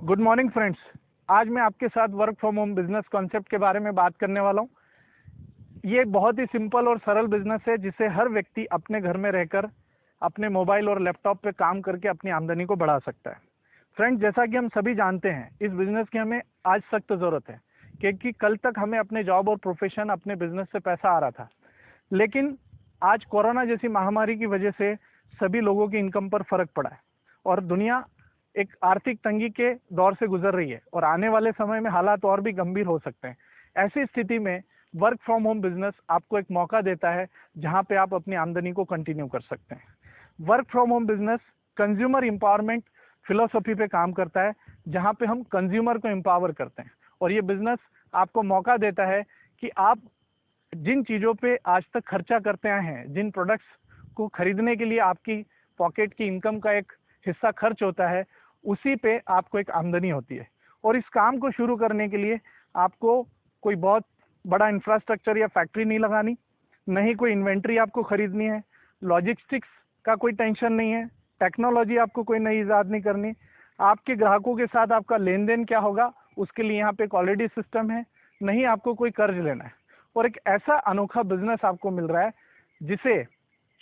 Good morning friends. आज मैं आपके साथ work from home business concept के बारे में बात करने वाला हूँ। ये एक बहुत ही सिंपल और सरल बिजनेस है जिसे हर व्यक्ति अपने घर में रहकर अपने मोबाइल और लैपटॉप पे काम करके अपनी आमदनी को बढ़ा सकता है। फ्रेंड्स, जैसा कि हम सभी जानते हैं, इस बिजनेस की हमें आज सख्त ज़रूरत है, क्योंकि कल तक हमें अपने जॉब और प्रोफेशन, अपने बिजनेस से पैसा आ रहा था, लेकिन आज कोरोना जैसी महामारी की वजह से सभी लोगों की इनकम पर फर्क पड़ा है और दुनिया एक आर्थिक तंगी के दौर से गुजर रही है और आने वाले समय में हालात और भी गंभीर हो सकते हैं। ऐसी स्थिति में वर्क फ्रॉम होम बिजनेस आपको एक मौका देता है जहां पे आप अपनी आमदनी को कंटिन्यू कर सकते हैं। Work from home business consumer empowerment philosophy पे काम करता है, जहां पे हम कंज्यूमर को एम्पावर करते हैं और ये बिजनेस आपको मौका देता है कि आप जिन चीज़ों पे आज तक खर्चा करते आए हैं, जिन प्रोडक्ट्स को खरीदने के लिए आपकी पॉकेट की इनकम का एक हिस्सा खर्च होता है, उसी पे आपको एक आमदनी होती है। और इस काम को शुरू करने के लिए आपको कोई बहुत बड़ा इंफ्रास्ट्रक्चर या फैक्ट्री नहीं लगानी, नहीं कोई इन्वेंट्री आपको खरीदनी है, लॉजिस्टिक्स का कोई टेंशन नहीं है, टेक्नोलॉजी आपको कोई नई ईजाद नहीं करनी। आपके ग्राहकों के साथ आपका लेन देन क्या होगा, उसके लिए यहाँ पे एक ऑलरेडी सिस्टम है, नहीं आपको कोई कर्ज लेना है। और एक ऐसा अनोखा बिजनेस आपको मिल रहा है जिसे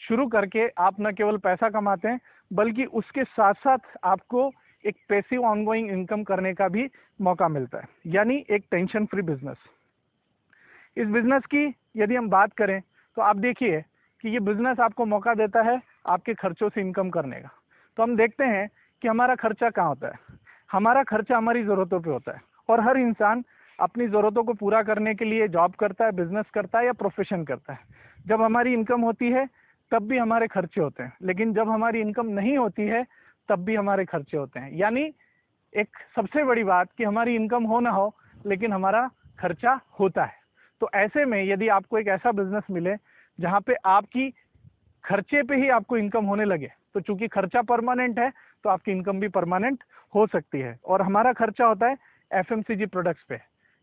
शुरू करके आप न केवल पैसा कमाते हैं, बल्कि उसके साथ साथ आपको एक पैसिव ऑनगोइंग इनकम करने का भी मौका मिलता है, यानी एक टेंशन फ्री बिजनेस। इस बिजनेस की यदि हम बात करें तो आप देखिए कि ये बिजनेस आपको मौका देता है आपके खर्चों से इनकम करने का। तो हम देखते हैं कि हमारा खर्चा कहाँ होता है। हमारा खर्चा हमारी ज़रूरतों पे होता है और हर इंसान अपनी ज़रूरतों को पूरा करने के लिए जॉब करता है, बिजनेस करता है या प्रोफेशन करता है। जब हमारी इनकम होती है तब भी हमारे खर्चे होते हैं, लेकिन जब हमारी इनकम नहीं होती है तब भी हमारे खर्चे होते हैं। यानी एक सबसे बड़ी बात कि हमारी इनकम हो ना हो, लेकिन हमारा खर्चा होता है। तो ऐसे में यदि आपको एक ऐसा बिजनेस मिले जहाँ पे आपकी खर्चे पे ही आपको इनकम होने लगे, तो चूंकि खर्चा परमानेंट है तो आपकी इनकम भी परमानेंट हो सकती है। और हमारा खर्चा होता है एफएमसीजी प्रोडक्ट्स पे,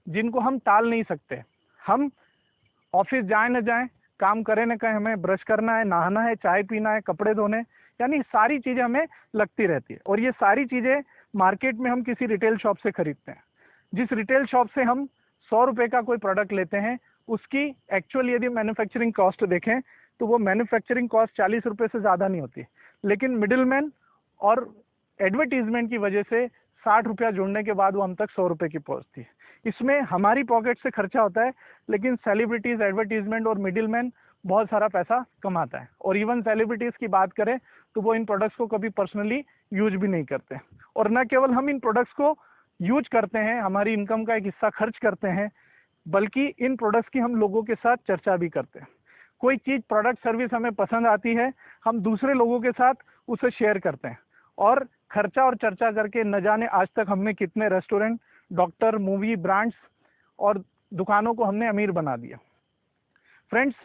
जिनको हम टाल नहीं सकते। हम ऑफिस जाए न जाए, काम करें न करें, हमें ब्रश करना है, नहाना है, चाय पीना है, कपड़े धोने, यानी सारी चीज़ें हमें लगती रहती है। और ये सारी चीज़ें मार्केट में हम किसी रिटेल शॉप से खरीदते हैं। जिस रिटेल शॉप से हम 100 रुपये का कोई प्रोडक्ट लेते हैं, उसकी एक्चुअल यदि मैन्युफैक्चरिंग कॉस्ट देखें तो वो मैन्युफैक्चरिंग कॉस्ट 40 रुपये से ज़्यादा नहीं होती, लेकिन मिडिलमैन और एडवर्टीजमेंट की वजह से 60 रुपया जोड़ने के बाद वो हम तक 100 रुपये की पहुंचती है। इसमें हमारी पॉकेट से खर्चा होता है, लेकिन सेलिब्रिटीज, एडवर्टीजमेंट और मिडिलमैन बहुत सारा पैसा कमाता है। और इवन सेलिब्रिटीज की बात करें तो वो इन प्रोडक्ट्स को कभी पर्सनली यूज भी नहीं करते। और न केवल हम इन प्रोडक्ट्स को यूज करते हैं, हमारी इनकम का एक हिस्सा खर्च करते हैं, बल्कि इन प्रोडक्ट्स की हम लोगों के साथ चर्चा भी करते हैं। कोई चीज़, प्रोडक्ट, सर्विस हमें पसंद आती है, हम दूसरे लोगों के साथ उसे शेयर करते हैं और खर्चा और चर्चा करके न जाने आज तक हमने कितने रेस्टोरेंट, डॉक्टर, मूवी, ब्रांड्स और दुकानों को हमने अमीर बना दिया। फ्रेंड्स,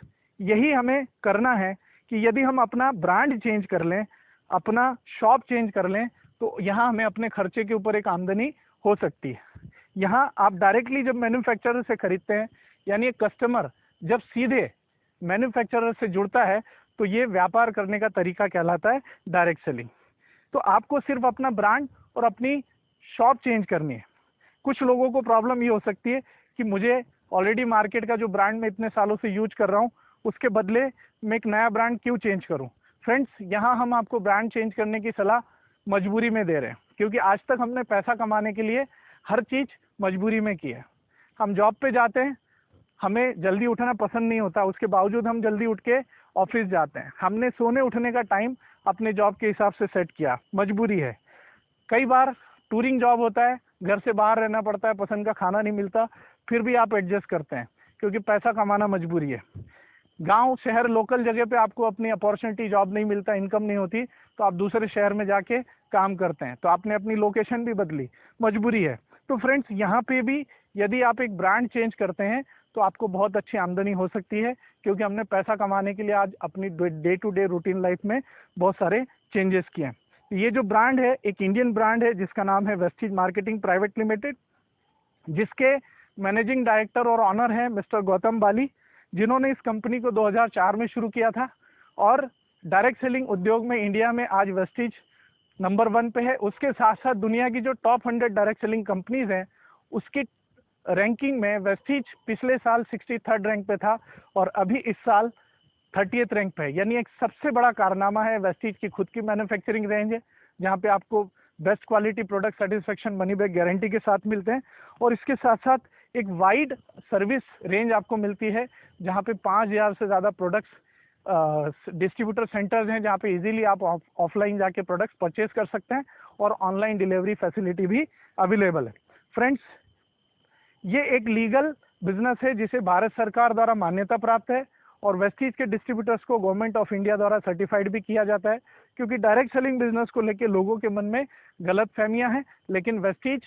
यही हमें करना है कि यदि हम अपना ब्रांड चेंज कर लें, अपना शॉप चेंज कर लें, तो यहाँ हमें अपने खर्चे के ऊपर एक आमदनी हो सकती है। यहाँ आप डायरेक्टली जब मैन्युफैक्चरर से खरीदते हैं, यानी एक कस्टमर जब सीधे मैन्युफैक्चरर से जुड़ता है, तो ये व्यापार करने का तरीका कहलाता है डायरेक्ट सेलिंग। तो आपको सिर्फ अपना ब्रांड और अपनी शॉप चेंज करनी है। कुछ लोगों को प्रॉब्लम ये हो सकती है कि मुझे ऑलरेडी मार्केट का जो ब्रांड मैं इतने सालों से यूज कर रहा हूँ, उसके बदले मैं एक नया ब्रांड क्यों चेंज करूँ। फ्रेंड्स, यहाँ हम आपको ब्रांड चेंज करने की सलाह मजबूरी में दे रहे हैं, क्योंकि आज तक हमने पैसा कमाने के लिए हर चीज़ मजबूरी में की है। हम जॉब पे जाते हैं, हमें जल्दी उठना पसंद नहीं होता, उसके बावजूद हम जल्दी उठ के ऑफिस जाते हैं। हमने सोने उठने का टाइम अपने जॉब के हिसाब से सेट किया, मजबूरी है। कई बार टूरिंग जॉब होता है, घर से बाहर रहना पड़ता है, पसंद का खाना नहीं मिलता, फिर भी आप एडजस्ट करते हैं क्योंकि पैसा कमाना मजबूरी है। गांव, शहर, लोकल जगह पे आपको अपनी अपॉर्चुनिटी, जॉब नहीं मिलता, इनकम नहीं होती, तो आप दूसरे शहर में जाके काम करते हैं, तो आपने अपनी लोकेशन भी बदली, मजबूरी है। तो फ्रेंड्स, यहाँ पे भी यदि आप एक ब्रांड चेंज करते हैं तो आपको बहुत अच्छी आमदनी हो सकती है, क्योंकि हमने पैसा कमाने के लिए आज अपनी day to day routine life में बहुत सारे चेंजेस किए हैं। ये जो ब्रांड है, एक इंडियन ब्रांड है जिसका नाम है वेस्टीज मार्केटिंग प्राइवेट लिमिटेड, जिसके मैनेजिंग डायरेक्टर और ऑनर हैं मिस्टर गौतम बाली, जिन्होंने इस कंपनी को 2004 में शुरू किया था। और डायरेक्ट सेलिंग उद्योग में इंडिया में आज वेस्टीज नंबर 1 पे है। उसके साथ साथ दुनिया की जो टॉप 100 डायरेक्ट सेलिंग कंपनीज हैं उसकी रैंकिंग में वेस्टीज पिछले साल 63rd रैंक पे था और अभी इस साल 30th रैंक पे है। यानी एक सबसे बड़ा कारनामा है वेस्टीज की खुद की मैन्युफैक्चरिंग रेंज है, जहाँ पे आपको best quality product satisfaction money back guarantee के साथ मिलते हैं। और इसके साथ साथ एक वाइड सर्विस रेंज आपको मिलती है, जहाँ पे 5000 से ज़्यादा प्रोडक्ट्स डिस्ट्रीब्यूटर सेंटर्स हैं, जहाँ पे इजीली आप ऑफलाइन जाके प्रोडक्ट्स परचेज कर सकते हैं और ऑनलाइन डिलीवरी फैसिलिटी भी अवेलेबल है। फ्रेंड्स, ये एक लीगल बिजनेस है जिसे भारत सरकार द्वारा मान्यता प्राप्त है और वेस्टीज के डिस्ट्रीब्यूटर्स को गवर्नमेंट ऑफ इंडिया द्वारा सर्टिफाइड भी किया जाता है। क्योंकि डायरेक्ट सेलिंग बिजनेस को लेकर लोगों के मन में गलत फहमियाँ हैं, लेकिन वेस्टीज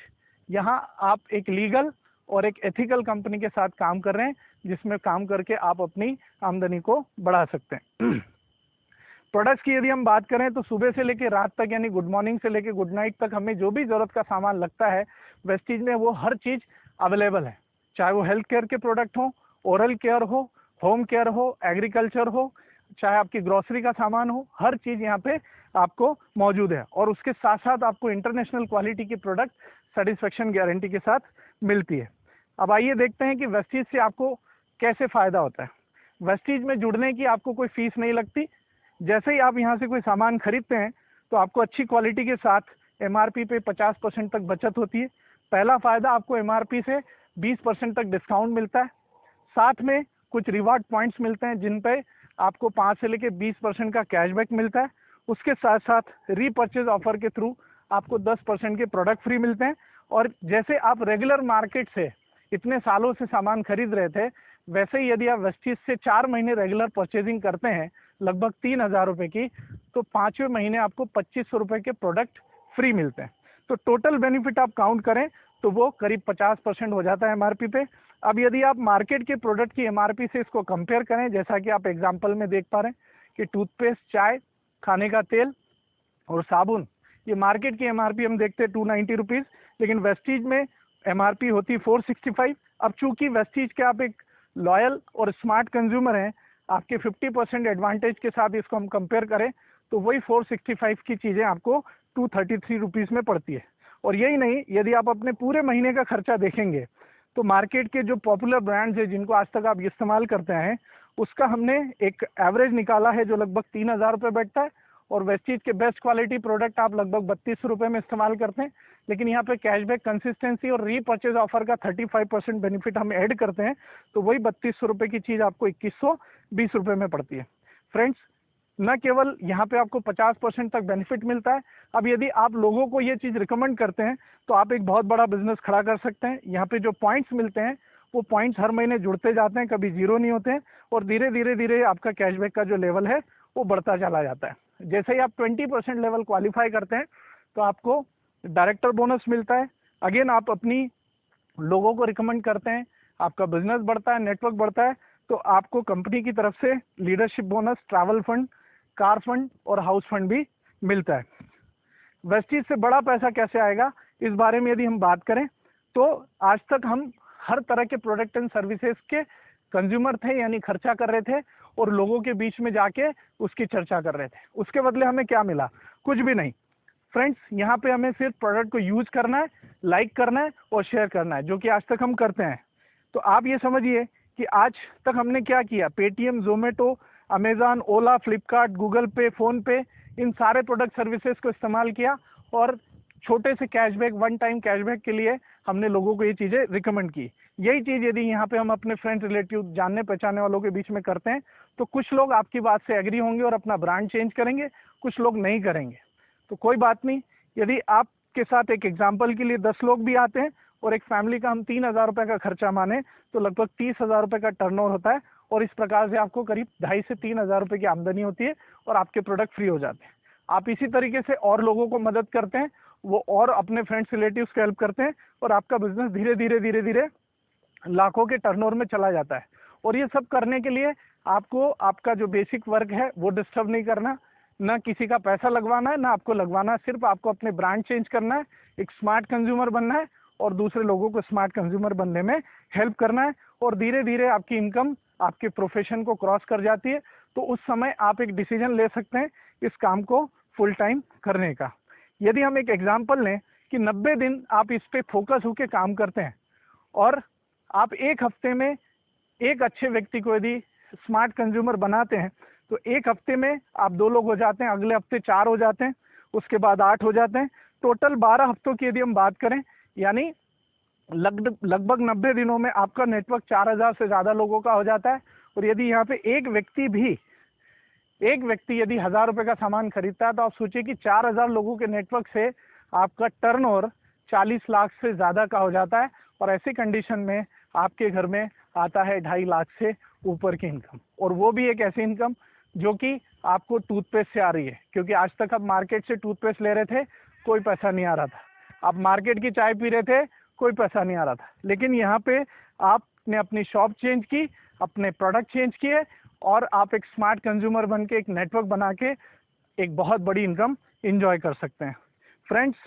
यहाँ आप एक लीगल और एक एथिकल कंपनी के साथ काम कर रहे हैं, जिसमें काम करके आप अपनी आमदनी को बढ़ा सकते हैं। प्रोडक्ट्स की यदि हम बात करें तो सुबह से लेकर रात तक, यानी गुड मॉर्निंग से लेकर गुड नाइट तक हमें जो भी ज़रूरत का सामान लगता है वेस्टीज में वो हर चीज़ अवेलेबल है। चाहे वो हेल्थ केयर के प्रोडक्ट हो, ओरल केयर हो, होम केयर हो, एग्रीकल्चर हो, चाहे आपकी ग्रोसरी का सामान हो, हर चीज़ यहाँ पे आपको मौजूद है। और उसके साथ साथ आपको इंटरनेशनल क्वालिटी की प्रोडक्ट सेटिस्फेक्शन गारंटी के साथ मिलती है। अब आइए देखते हैं कि वेस्टीज से आपको कैसे फ़ायदा होता है। वेस्टीज में जुड़ने की आपको कोई फीस नहीं लगती। जैसे ही आप यहाँ से कोई सामान खरीदते हैं तो आपको अच्छी क्वालिटी के साथ एमआरपी पे 50% तक बचत होती है। पहला फ़ायदा, आपको एमआरपी से 20% तक डिस्काउंट मिलता है। साथ में कुछ रिवार्ड पॉइंट्स मिलते हैं जिन पे आपको 5 से लेकर 20% का कैशबैक मिलता है। उसके साथ साथ रीपर्चेज ऑफर के थ्रू आपको 10% के प्रोडक्ट फ्री मिलते हैं। और जैसे आप रेगुलर मार्केट से इतने सालों से सामान खरीद रहे थे, वैसे ही यदि आप वेस्टीज से 4 महीने रेगुलर परचेजिंग करते हैं लगभग 3000 रुपये की, तो 5वें महीने आपको 2500 रुपये के प्रोडक्ट फ्री मिलते हैं। तो टोटल बेनिफिट आप काउंट करें तो वो करीब 50% हो जाता है एमआरपी पे। अब यदि आप मार्केट के प्रोडक्ट की एमआरपी से इसको कंपेयर करें, जैसा कि आप एग्जांपल में देख पा रहे हैं कि टूथपेस्ट, चाय, खाने का तेल और साबुन, ये मार्केट की एमआरपी हम देखते हैं 290 रुपीज़, लेकिन वेस्टीज में एमआरपी होती 465। अब चूंकि वेस्टीज के आप एक लॉयल और स्मार्ट कंज्यूमर हैं, आपके 50% एडवांटेज के साथ इसको हम कंपेयर करें तो वही 465 की चीज़ें आपको 233 रुपीज़ में पड़ती है। और यही नहीं, यदि आप अपने पूरे महीने का खर्चा देखेंगे तो मार्केट के जो पॉपुलर ब्रांड्स हैं जिनको आज तक आप इस्तेमाल करते हैं, उसका हमने एक एवरेज निकाला है जो लगभग 3000 रुपये बैठता है। और वेस्टीज के बेस्ट क्वालिटी प्रोडक्ट आप लगभग 3200 रुपये में इस्तेमाल करते हैं, लेकिन यहाँ पे कैशबैक, कंसिस्टेंसी और रीपर्चेज ऑफर का 35% बेनिफिट हम ऐड करते हैं, तो वही 3200 रुपये की चीज़ आपको 2120 रुपये में पड़ती है। फ्रेंड्स, न केवल यहाँ पे आपको 50% तक बेनिफिट मिलता है, अब यदि आप लोगों को ये चीज़ रिकमेंड करते हैं तो आप एक बहुत बड़ा बिजनेस खड़ा कर सकते हैं। यहाँ पे जो पॉइंट्स मिलते हैं वो पॉइंट्स हर महीने जुड़ते जाते हैं, कभी जीरो नहीं होते हैं, और धीरे धीरे धीरे आपका कैशबैक का जो लेवल है वो बढ़ता चला जाता है। जैसे ही आप 20% लेवल क्वालिफाई करते हैं तो आपको डायरेक्टर बोनस मिलता है। अगेन आप अपनी लोगों को रिकमेंड करते हैं, आपका बिजनेस बढ़ता है, नेटवर्क बढ़ता है, तो आपको कंपनी की तरफ से leadership bonus, travel fund, car fund और हाउस फंड भी मिलता है। वेस्टीज से बड़ा पैसा कैसे आएगा, इस बारे में यदि हम बात करें तो आज तक हम हर तरह के प्रोडक्ट एंड सर्विसेज के कंज्यूमर थे, यानी खर्चा कर रहे थे और लोगों के बीच में जाके उसकी चर्चा कर रहे थे। उसके बदले हमें क्या मिला? कुछ भी नहीं। फ्रेंड्स, यहाँ पे हमें सिर्फ प्रोडक्ट को यूज करना है, लाइक करना है और शेयर करना है, जो कि आज तक हम करते हैं। तो आप ये समझिए कि आज तक हमने क्या किया, पेटीएम, जोमेटो, अमेजॉन, ओला, फ्लिपकार्ट, गूगल पे, फोन पे, इन सारे प्रोडक्ट सर्विसेज को इस्तेमाल किया और छोटे से कैशबैक, वन टाइम कैशबैक के लिए हमने लोगों को ये चीज़ें रिकमेंड की। यही चीज़ यदि यहाँ पे हम अपने फ्रेंड्स, रिलेटिव, जानने पहचानने वालों के बीच में करते हैं तो कुछ लोग आपकी बात से एग्री होंगे और अपना ब्रांड चेंज करेंगे, कुछ लोग नहीं करेंगे। तो कोई बात नहीं, यदि आपके साथ एक एग्जाम्पल के लिए 10 लोग भी आते हैं और एक फैमिली का हम 3000 रुपये का खर्चा माने तो लगभग 30,000 रुपये का टर्नओवर होता है, और इस प्रकार से आपको करीब 2.5 से 3,000 रुपये की आमदनी होती है और आपके प्रोडक्ट फ्री हो जाते हैं। आप इसी तरीके से और लोगों को मदद करते हैं, वो और अपने फ्रेंड्स, रिलेटिव्स को हेल्प करते हैं और आपका बिजनेस धीरे धीरे धीरे धीरे लाखों के टर्नओवर में चला जाता है। और ये सब करने के लिए आपको आपका जो बेसिक वर्क है वो डिस्टर्ब नहीं करना, ना किसी का पैसा लगवाना है, ना आपको लगवाना है, सिर्फ आपको अपने ब्रांड चेंज करना है, एक स्मार्ट कंज्यूमर बनना है और दूसरे लोगों को स्मार्ट कंज्यूमर बनने में हेल्प करना है। और धीरे धीरे आपकी इनकम आपके प्रोफेशन को क्रॉस कर जाती है, तो उस समय आप एक डिसीजन ले सकते हैं इस काम को फुल टाइम करने का। यदि हम एक एग्जाम्पल लें कि 90 दिन आप इस पे फोकस होकर काम करते हैं और आप एक हफ्ते में एक अच्छे व्यक्ति को यदि स्मार्ट कंज्यूमर बनाते हैं तो एक हफ्ते में आप 2 लोग हो जाते हैं, अगले हफ्ते 4 हो जाते हैं, उसके बाद 8 हो जाते हैं। टोटल 12 हफ्तों की यदि हम बात करें, यानी लगभग 90 दिनों में आपका नेटवर्क 4000 से ज़्यादा लोगों का हो जाता है। और यदि यहाँ पे एक व्यक्ति यदि 1000 रुपये का सामान खरीदता है तो आप सोचिए कि 4000 लोगों के नेटवर्क से आपका टर्नओवर 40 लाख से ज़्यादा का हो जाता है। और ऐसी कंडीशन में आपके घर में आता है 2.5 लाख से ऊपर की इनकम, और वो भी एक ऐसी इनकम जो कि आपको टूथपेस्ट से आ रही है, क्योंकि आज तक आप मार्केट से टूथपेस्ट ले रहे थे, कोई पैसा नहीं आ रहा था। आप मार्केट की चाय पी रहे थे, कोई पैसा नहीं आ रहा था। लेकिन यहाँ पे आपने अपनी शॉप चेंज की, अपने प्रोडक्ट चेंज किए, और आप एक स्मार्ट कंज्यूमर बन के एक नेटवर्क बना के एक बहुत बड़ी इनकम इंजॉय कर सकते हैं। फ्रेंड्स,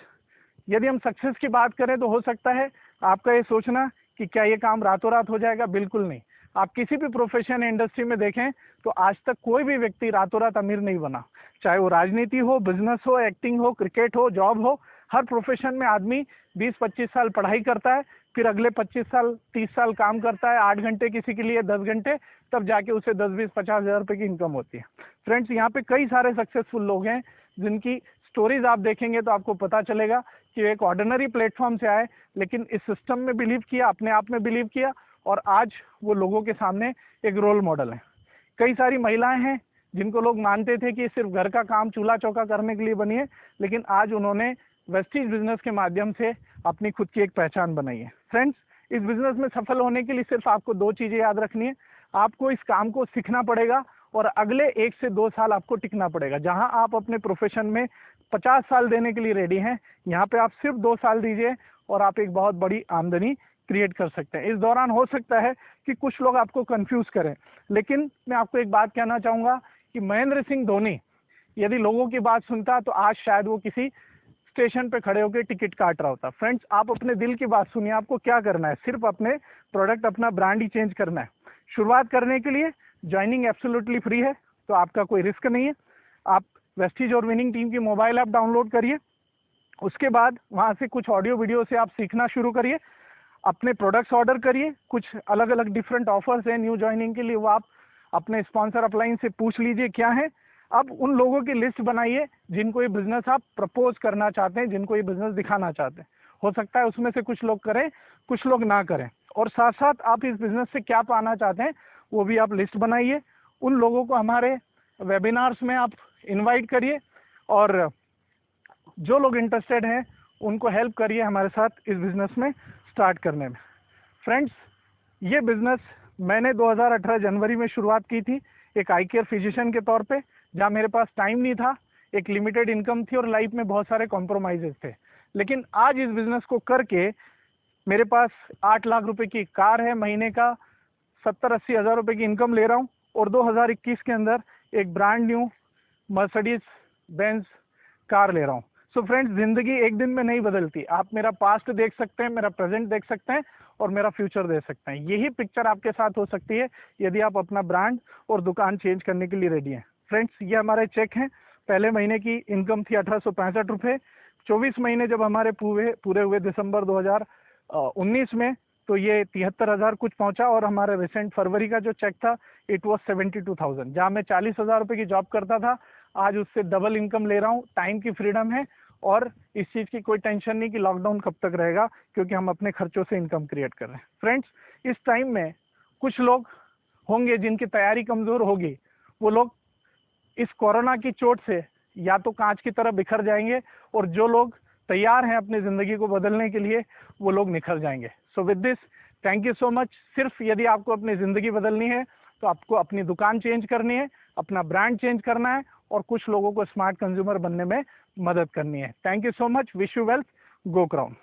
यदि हम सक्सेस की बात करें तो हो सकता है आपका ये सोचना कि क्या ये काम रातों रात हो जाएगा, बिल्कुल नहीं। आप किसी भी प्रोफेशन इंडस्ट्री में देखें तो आज तक कोई भी व्यक्ति रातों रात अमीर नहीं बना, चाहे वो राजनीति हो, बिजनेस हो, एक्टिंग हो, क्रिकेट हो, जॉब हो। हर प्रोफेशन में आदमी 20-25 साल पढ़ाई करता है, फिर अगले 25 साल 30 साल काम करता है, 8 घंटे किसी के लिए, 10 घंटे, तब जाके उसे 10-20-50 हज़ार रुपये की इनकम होती है। फ्रेंड्स, यहाँ पे कई सारे सक्सेसफुल लोग हैं जिनकी स्टोरीज आप देखेंगे तो आपको पता चलेगा कि एक ऑर्डिनरी प्लेटफॉर्म से आए, लेकिन इस सिस्टम में बिलीव किया, अपने आप में बिलीव किया, और आज वो लोगों के सामने एक रोल मॉडल है। कई सारी महिलाएं हैं जिनको लोग मानते थे कि सिर्फ घर का काम चूल्हा चौका करने के लिए बनी है, लेकिन आज उन्होंने वेस्टीज बिजनेस के माध्यम से अपनी खुद की एक पहचान बनाई है। फ्रेंड्स, इस बिजनेस में सफल होने के लिए सिर्फ आपको 2 चीज़ें याद रखनी है। आपको इस काम को सीखना पड़ेगा और अगले 1 से 2 साल आपको टिकना पड़ेगा। जहां आप अपने प्रोफेशन में 50 साल देने के लिए रेडी हैं, यहाँ पे आप सिर्फ 2 साल दीजिए और आप एक बहुत बड़ी आमदनी क्रिएट कर सकते हैं। इस दौरान हो सकता है कि कुछ लोग आपको कंफ्यूज करें, लेकिन मैं आपको एक बात कहना चाहूँगा कि महेंद्र सिंह धोनी यदि लोगों की बात सुनता तो आज शायद वो किसी स्टेशन पे खड़े होकर टिकट काट रहा होता। फ्रेंड्स, आप अपने दिल की बात सुनिए। आपको क्या करना है, सिर्फ अपने प्रोडक्ट, अपना ब्रांड ही चेंज करना है। शुरुआत करने के लिए ज्वाइनिंग एब्सोल्युटली फ्री है, तो आपका कोई रिस्क नहीं है। आप वेस्टीज और विनिंग टीम की मोबाइल ऐप डाउनलोड करिए, उसके बाद वहाँ से कुछ ऑडियो वीडियो से आप सीखना शुरू करिए, अपने प्रोडक्ट्स ऑर्डर करिए। कुछ अलग अलग डिफरेंट ऑफर्स हैं न्यू ज्वाइनिंग के लिए, वो आप अपने स्पॉन्सर अपलाइन से पूछ लीजिए क्या है। अब उन लोगों की लिस्ट बनाइए जिनको ये बिजनेस आप प्रपोज करना चाहते हैं, जिनको ये बिजनेस दिखाना चाहते हैं। हो सकता है उसमें से कुछ लोग करें, कुछ लोग ना करें, और साथ साथ आप इस बिजनेस से क्या पाना चाहते हैं वो भी आप लिस्ट बनाइए। उन लोगों को हमारे वेबिनार्स में आप इनवाइट करिए, और जो लोग इंटरेस्टेड हैं उनको हेल्प करिए हमारे साथ इस बिजनेस में स्टार्ट करने में। फ्रेंड्स, ये बिजनेस मैंने 2018 जनवरी में शुरुआत की थी एक आई केयर फिजिशियन के तौर पे, जहाँ मेरे पास टाइम नहीं था, एक लिमिटेड इनकम थी और लाइफ में बहुत सारे कॉम्प्रोमाइजेस थे। लेकिन आज इस बिजनेस को करके मेरे पास 8 लाख रुपए की कार है, महीने का 70-80 हज़ार रुपये की इनकम ले रहा हूँ, और 2021 के अंदर एक brand new Mercedes Benz car ले रहा हूँ। सो फ्रेंड्स, जिंदगी एक दिन में नहीं बदलती। आप मेरा पास्ट देख सकते हैं, मेरा प्रेजेंट देख सकते हैं, और मेरा फ्यूचर देख सकते हैं। यही पिक्चर आपके साथ हो सकती है यदि आप अपना ब्रांड और दुकान चेंज करने के लिए रेडी हैं। फ्रेंड्स, ये हमारे चेक हैं। पहले महीने की इनकम थी 1865 रुपये। 24 महीने जब हमारे पूरे हुए दिसंबर 2019 में, तो ये 73,000 कुछ पहुंचा, और हमारे रिसेंट फरवरी का जो चेक था इट वॉज 72,000। जहाँ मैं 40,000 रुपये की जॉब करता था, आज उससे डबल इनकम ले रहा हूँ। टाइम की फ्रीडम है, और इस चीज़ की कोई टेंशन नहीं कि लॉकडाउन कब तक रहेगा, क्योंकि हम अपने खर्चों से इनकम क्रिएट कर रहे हैं। फ्रेंड्स, इस टाइम में कुछ लोग होंगे जिनकी तैयारी कमज़ोर होगी, वो लोग इस कोरोना की चोट से या तो कांच की तरह बिखर जाएंगे, और जो लोग तैयार हैं अपनी ज़िंदगी को बदलने के लिए वो लोग निखर जाएंगे। So with this, thank you so much. सिर्फ यदि आपको अपनी ज़िंदगी बदलनी है तो आपको अपनी दुकान चेंज करनी है, अपना ब्रांड चेंज करना है, और कुछ लोगों को स्मार्ट कंज्यूमर बनने में मदद करनी है। Thank you so much. Wish you wealth. Go crown.